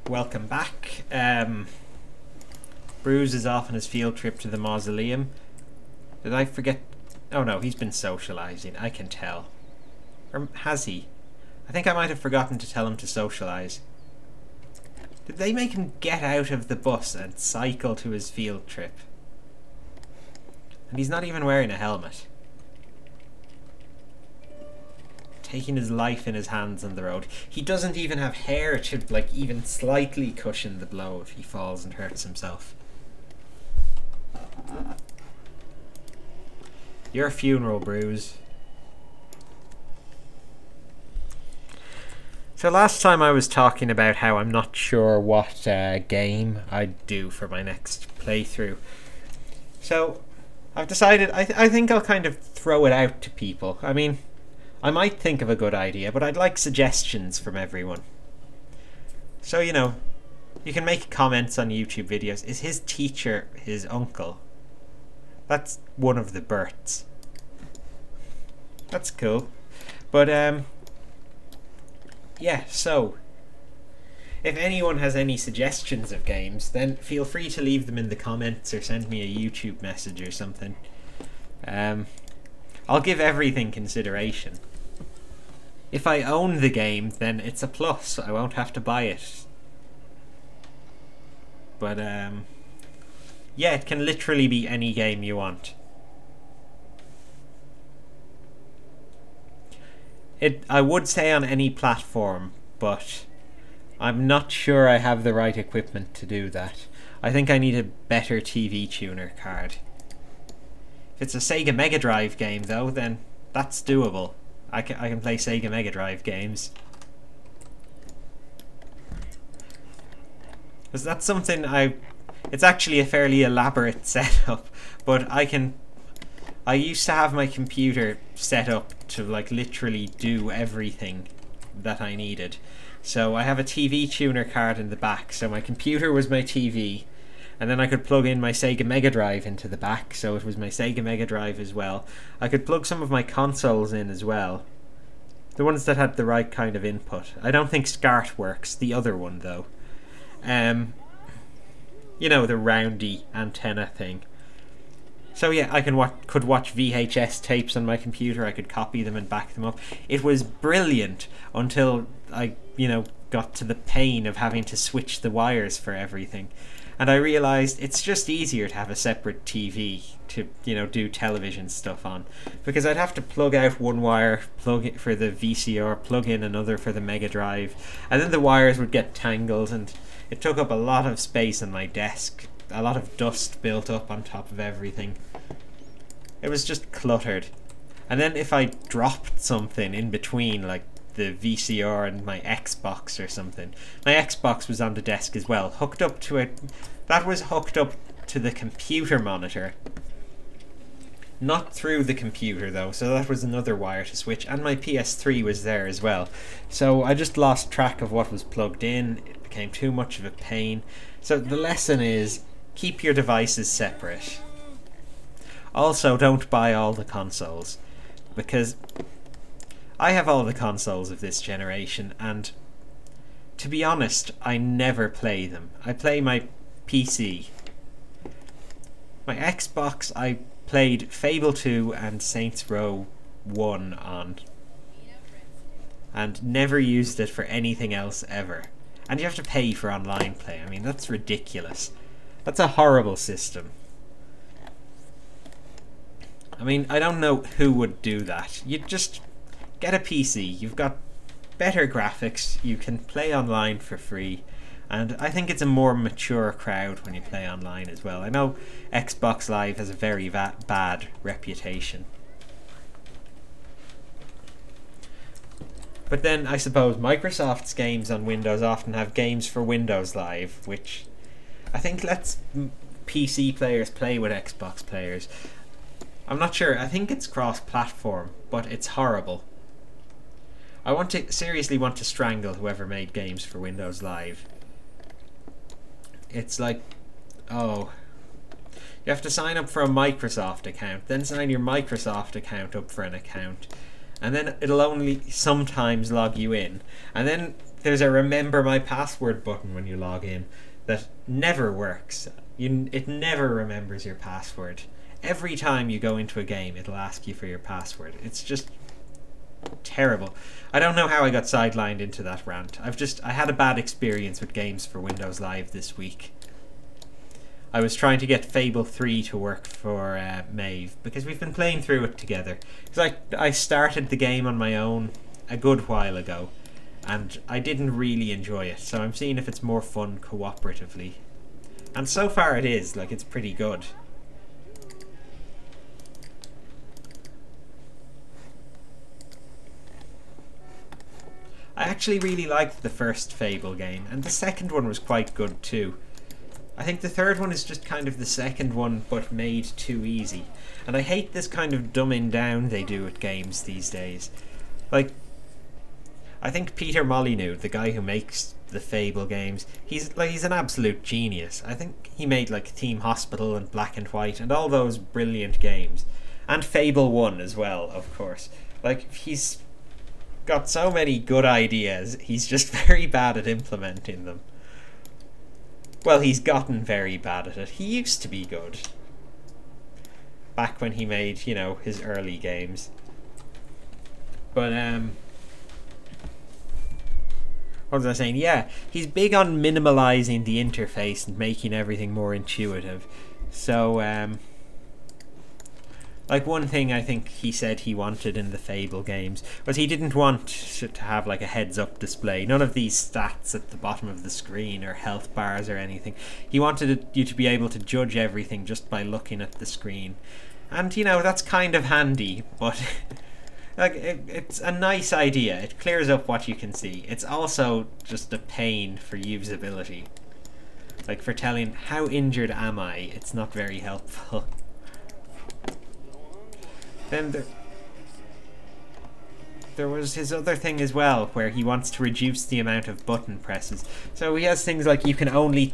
welcome back. Bruce is off on his field trip to the mausoleum. Did I forget? Oh no, he's been socializing, I can tell. Or has he? I think I might have forgotten to tell him to socialize. Did they make him get out of the bus and cycle to his field trip? And he's not even wearing a helmet. Taking his life in his hands on the road. He doesn't even have hair to, like, even slightly cushion the blow if he falls and hurts himself. Your funeral, Bruce. So last time I was talking about how I'm not sure what game I'd do for my next playthrough. So I've decided I think I'll kind of throw it out to people. I mean, I might think of a good idea, but I'd like suggestions from everyone. So, you know, you can make comments on YouTube videos. Is his teacher his uncle? That's one of the Berts. That's cool. But, yeah, so if anyone has any suggestions of games, then feel free to leave them in the comments or send me a YouTube message or something. I'll give everything consideration. If I own the game, then it's a plus. I won't have to buy it. But, yeah, it can literally be any game you want. I would say on any platform, but I'm not sure I have the right equipment to do that. I think I need a better TV tuner card. If it's a Sega Mega Drive game, though, then that's doable. I can play Sega Mega Drive games. Because that's something it's actually a fairly elaborate setup, but I used to have my computer set up to, like, literally do everything that I needed. So I have a TV tuner card in the back, so my computer was my TV, and then I could plug in my Sega Mega Drive into the back, so it was my Sega Mega Drive as well. I could plug some of my consoles in as well. The ones that had the right kind of input. I don't think SCART works, the other one though. You know, the roundy antenna thing. So yeah, I could watch VHS tapes on my computer, I could copy them and back them up. It was brilliant until I, you know, got to the pain of having to switch the wires for everything. And I realised it's just easier to have a separate TV to, you know, do television stuff on. Because I'd have to plug out one wire, plug it for the VCR, plug in another for the Mega Drive, and then the wires would get tangled, and it took up a lot of space on my desk. A lot of dust built up on top of everything. It was just cluttered. And then if I dropped something in between, like the VCR and my Xbox or something, my Xbox was on the desk as well, hooked up to it. That was hooked up to the computer monitor. Not through the computer though, so that was another wire to switch, and my PS3 was there as well. So I just lost track of what was plugged in. It became too much of a pain. So the lesson is, keep your devices separate. Also, don't buy all the consoles, because I have all the consoles of this generation, and to be honest, I never play them. I play my PC. My Xbox, I played Fable 2 and Saints Row 1 on, and never used it for anything else ever. And you have to pay for online play. I mean, that's ridiculous. That's a horrible system. I mean, I don't know who would do that. You just get a PC. You've got better graphics. You can play online for free. And I think it's a more mature crowd when you play online as well. I know Xbox Live has a very bad reputation. But then I suppose Microsoft's games on Windows often have games for Windows Live, which I think lets PC players play with Xbox players. I'm not sure. I think it's cross-platform, but it's horrible. I seriously want to strangle whoever made games for Windows Live. It's like, oh, you have to sign up for a Microsoft account, then sign your Microsoft account up for an account, and then it'll only sometimes log you in, and then there's a remember my password button when you log in that never works. It never remembers your password. Every time you go into a game, it'll ask you for your password. It's just terrible. I don't know how I got sidelined into that rant. I had a bad experience with games for Windows Live this week. I was trying to get Fable 3 to work for Maeve, because we've been playing through it together. Because I started the game on my own a good while ago, and I didn't really enjoy it, so I'm seeing if it's more fun cooperatively. And so far it is, like, it's pretty good. I actually really liked the first Fable game, and the second one was quite good too. I think the third one is just kind of the second one, but made too easy. And I hate this kind of dumbing down they do at games these days. Like, I think Peter Molyneux, the guy who makes the Fable games, he's an absolute genius. I think he made like Team Hospital and Black and White and all those brilliant games. And Fable 1 as well, of course. Like, he's got so many good ideas, he's just very bad at implementing them. Well, he's gotten very bad at it. He used to be good. Back when he made, you know, his early games. But, what was I saying? Yeah, he's big on minimalizing the interface and making everything more intuitive. So, like, one thing I think he said he wanted in the Fable games was he didn't want to have like a heads-up display. None of these stats at the bottom of the screen or health bars or anything. He wanted you to be able to judge everything just by looking at the screen. And, you know, that's kind of handy, but like, it's a nice idea. It clears up what you can see. It's also just a pain for usability. Like, for telling how injured am I, it's not very helpful. Then there was his other thing as well, where he wants to reduce the amount of button presses. So he has things like you can only,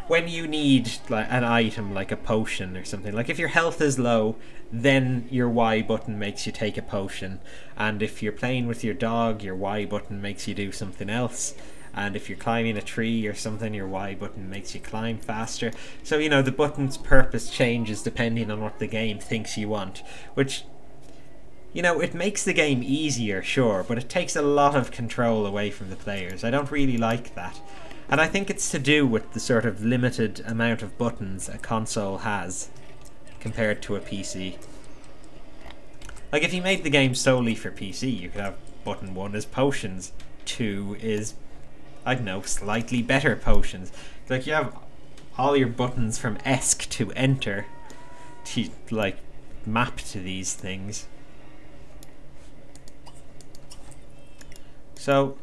when you need like an item like a potion or something, like if your health is low, then your Y button makes you take a potion, and if you're playing with your dog, your Y button makes you do something else. And if you're climbing a tree or something, your Y button makes you climb faster. So, you know, the button's purpose changes depending on what the game thinks you want. Which, you know, it makes the game easier, sure, but it takes a lot of control away from the players. I don't really like that. And I think it's to do with the sort of limited amount of buttons a console has compared to a PC. Like, if you made the game solely for PC, you could have button 1 is potions, 2 is, I don't know, slightly better potions. Like, you have all your buttons from ESC to enter to, like, map to these things. So,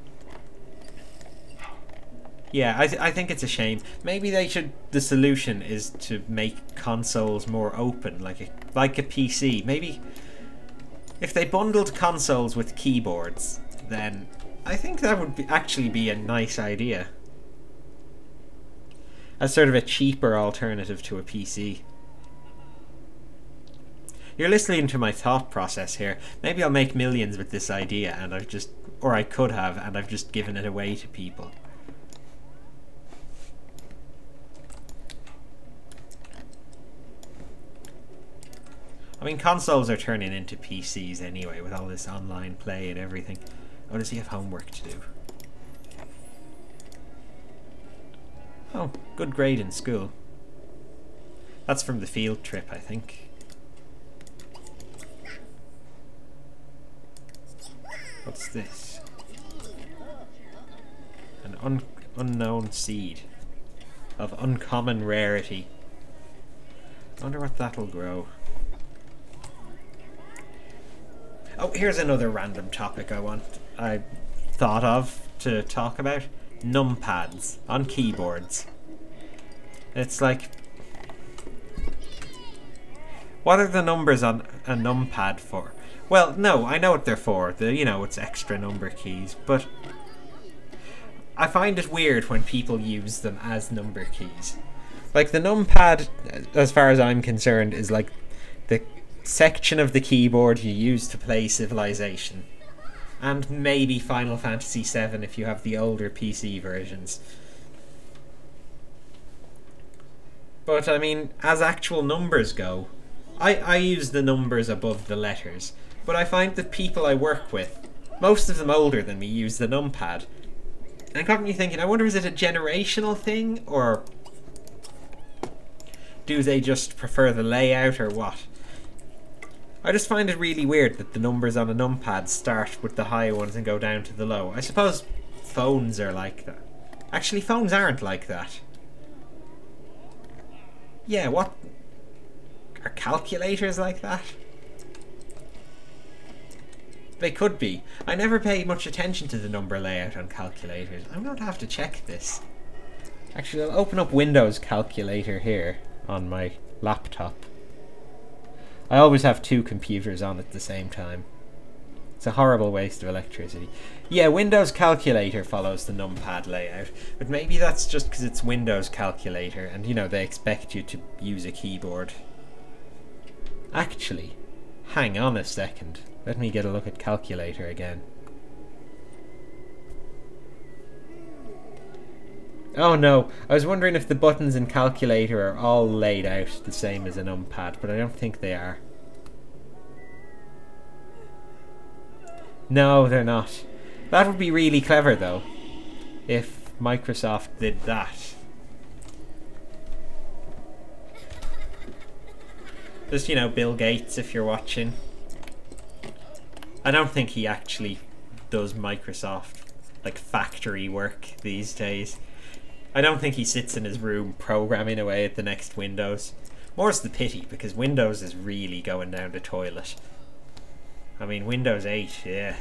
yeah, I think it's a shame. Maybe they should, the solution is to make consoles more open, like a PC. Maybe if they bundled consoles with keyboards, then I think that would actually be a nice idea. As sort of a cheaper alternative to a PC. You're listening to my thought process here. Maybe I'll make millions with this idea, and I've just, or I could have, and I've just given it away to people. I mean, consoles are turning into PCs anyway, with all this online play and everything. Oh, does he have homework to do? Oh, good grade in school. That's from the field trip, I think. What's this? An unknown seed of uncommon rarity. I wonder what that'll grow. Oh, here's another random topic I thought of to talk about. Numpads on keyboards. It's like, what are the numbers on a numpad for? Well, no, I know what they're for. You know, it's extra number keys, but I find it weird when people use them as number keys. Like, the numpad, as far as I'm concerned, is like section of the keyboard you use to play Civilization. And maybe Final Fantasy VII if you have the older PC versions. But I mean, as actual numbers go, I use the numbers above the letters. But I find that people I work with, most of them older than me, use the numpad. And it got me thinking, I wonder, is it a generational thing, or do they just prefer the layout, or what? I just find it really weird that the numbers on a numpad start with the high ones and go down to the low. I suppose phones are like that. Actually, phones aren't like that. Yeah, what? Are calculators like that? They could be. I never pay much attention to the number layout on calculators. I'm going to have to check this. Actually, I'll open up Windows Calculator here on my laptop. I always have two computers on at the same time. It's a horrible waste of electricity. Yeah, Windows Calculator follows the numpad layout, but maybe that's just because it's Windows Calculator and, you know, they expect you to use a keyboard. Actually, hang on a second. Let me get a look at Calculator again. Oh no, I was wondering if the buttons in Calculator are all laid out the same as a numpad, but I don't think they are. No, they're not. That would be really clever though, if Microsoft did that. Just, you know, Bill Gates, if you're watching. I don't think he actually does Microsoft, like, factory work these days. I don't think he sits in his room programming away at the next Windows. More's the pity, because Windows is really going down the toilet. I mean, Windows 8, yeah.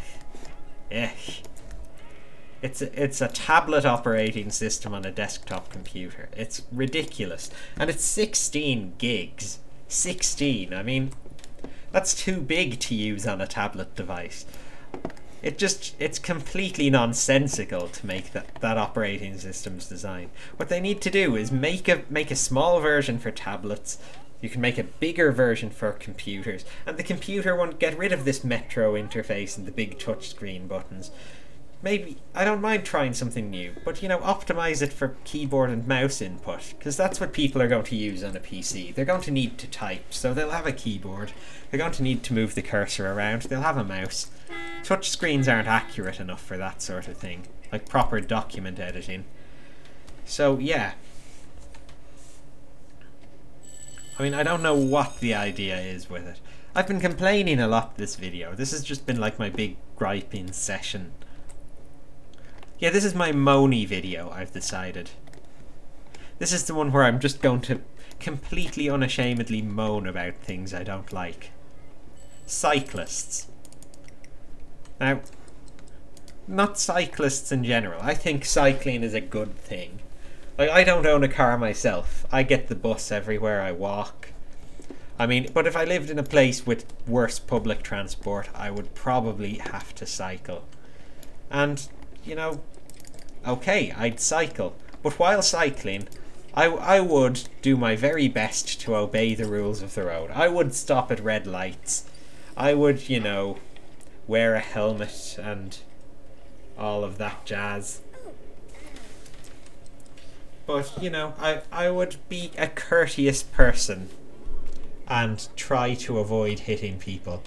It's a tablet operating system on a desktop computer. It's ridiculous. And it's 16 gigs. 16, I mean, that's too big to use on a tablet device. It's completely nonsensical to make that operating system's design. What they need to do is make a small version for tablets. You can make a bigger version for computers, and the computer won't get rid of this Metro interface and the big touchscreen buttons. Maybe, I don't mind trying something new, but, you know, optimize it for keyboard and mouse input, because that's what people are going to use on a PC. They're going to need to type, so they'll have a keyboard. They're going to need to move the cursor around, they'll have a mouse. Touch screens aren't accurate enough for that sort of thing, like proper document editing. So, yeah. I mean, I don't know what the idea is with it. I've been complaining a lot this video. This has just been like my big griping session. Yeah, this is my moany video, I've decided. This is the one where I'm just going to completely unashamedly moan about things I don't like. Cyclists. Now, not cyclists in general. I think cycling is a good thing. Like, I don't own a car myself. I get the bus everywhere I walk. I mean, but if I lived in a place with worse public transport, I would probably have to cycle. And, you know, okay, I'd cycle. But while cycling, I would do my very best to obey the rules of the road. I would stop at red lights. I would, you know, wear a helmet and all of that jazz. But, you know, I would be a courteous person and try to avoid hitting people.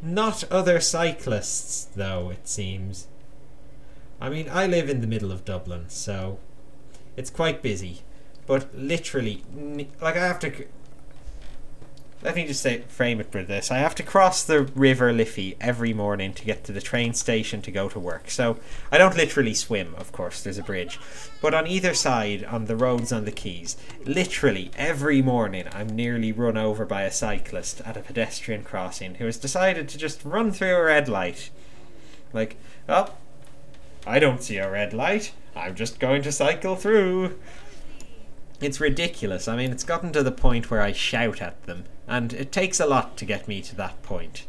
Not other cyclists, though, it seems. I mean, I live in the middle of Dublin, so it's quite busy. But literally, like, I have to... Let me just frame it for this. I have to cross the River Liffey every morning to get to the train station to go to work. So I don't literally swim, of course, there's a bridge. But on either side, on the roads on the quays, literally every morning I'm nearly run over by a cyclist at a pedestrian crossing who has decided to just run through a red light. Like, oh, I don't see a red light, I'm just going to cycle through. It's ridiculous. I mean, it's gotten to the point where I shout at them, and it takes a lot to get me to that point.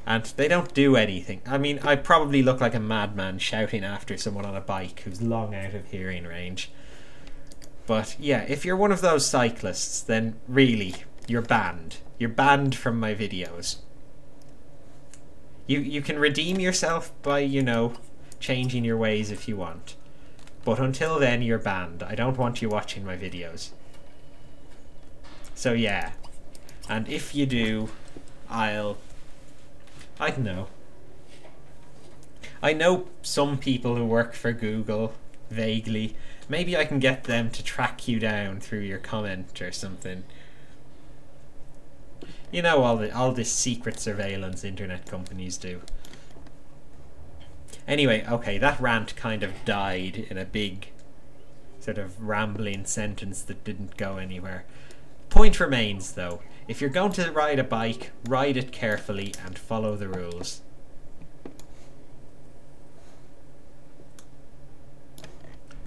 And they don't do anything. I mean, I probably look like a madman shouting after someone on a bike who's long out of hearing range. But yeah, if you're one of those cyclists, then really, you're banned. You're banned from my videos. You can redeem yourself by, you know, changing your ways if you want. But until then, you're banned. I don't want you watching my videos. So yeah. And if you do, I don't know. I know some people who work for Google, vaguely. Maybe I can get them to track you down through your comment or something. You know, all this secret surveillance internet companies do. Anyway, okay, that rant kind of died in a big sort of rambling sentence that didn't go anywhere. Point remains, though. If you're going to ride a bike, ride it carefully and follow the rules.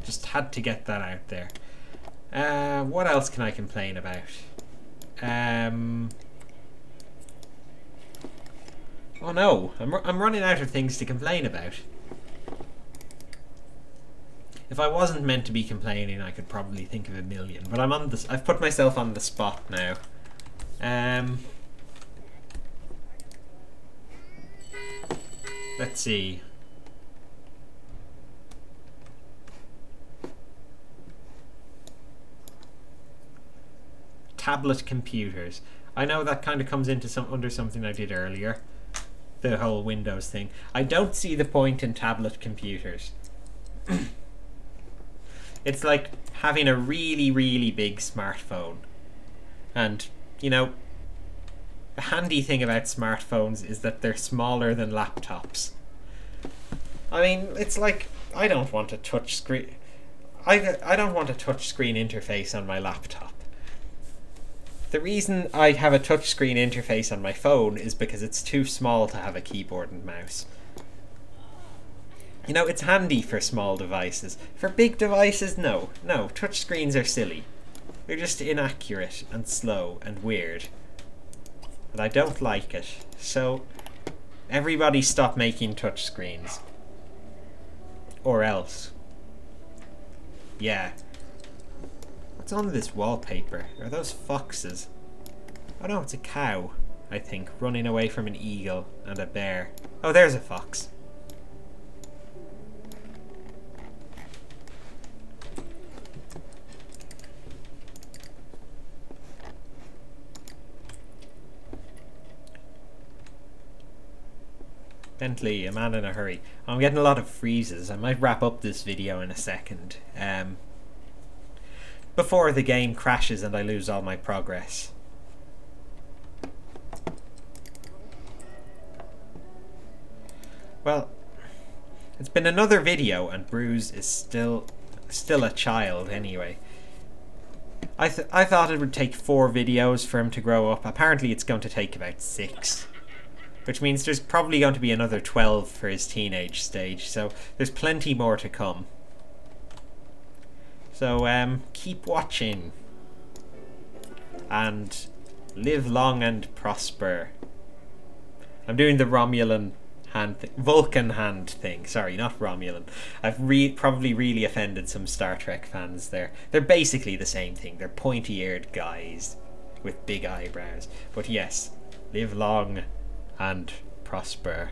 Just had to get that out there. What else can I complain about? Oh no, I'm running out of things to complain about. If I wasn't meant to be complaining, I could probably think of a million. But I've put myself on the spot now. Let's see. Tablet computers. I know that kind of comes into under something I did earlier. The whole Windows thing. I don't see the point in tablet computers. It's like having a really, really big smartphone. And, you know, the handy thing about smartphones is that they're smaller than laptops. I mean, it's like, I don't want a touch screen. I don't want a touch screen interface on my laptop. The reason I have a touchscreen interface on my phone is because it's too small to have a keyboard and mouse. You know, it's handy for small devices. For big devices, no. No, touchscreens are silly. They're just inaccurate and slow and weird. And I don't like it. So, everybody stop making touchscreens. Or else. Yeah. What's on this wallpaper? Are those foxes? Oh no, it's a cow, I think, running away from an eagle and a bear. Oh, there's a fox. Bentley, a man in a hurry. I'm getting a lot of freezes. I might wrap up this video in a second. Before the game crashes and I lose all my progress. Well, it's been another video and Bruce is still a child anyway. I thought it would take 4 videos for him to grow up. Apparently it's going to take about 6. Which means there's probably going to be another 12 for his teenage stage, so there's plenty more to come. So, keep watching. And live long and prosper. I'm doing the Romulan hand thing. Vulcan hand thing. Sorry, not Romulan. I've probably really offended some Star Trek fans there. They're basically the same thing. They're pointy-eared guys with big eyebrows. But yes, live long and prosper.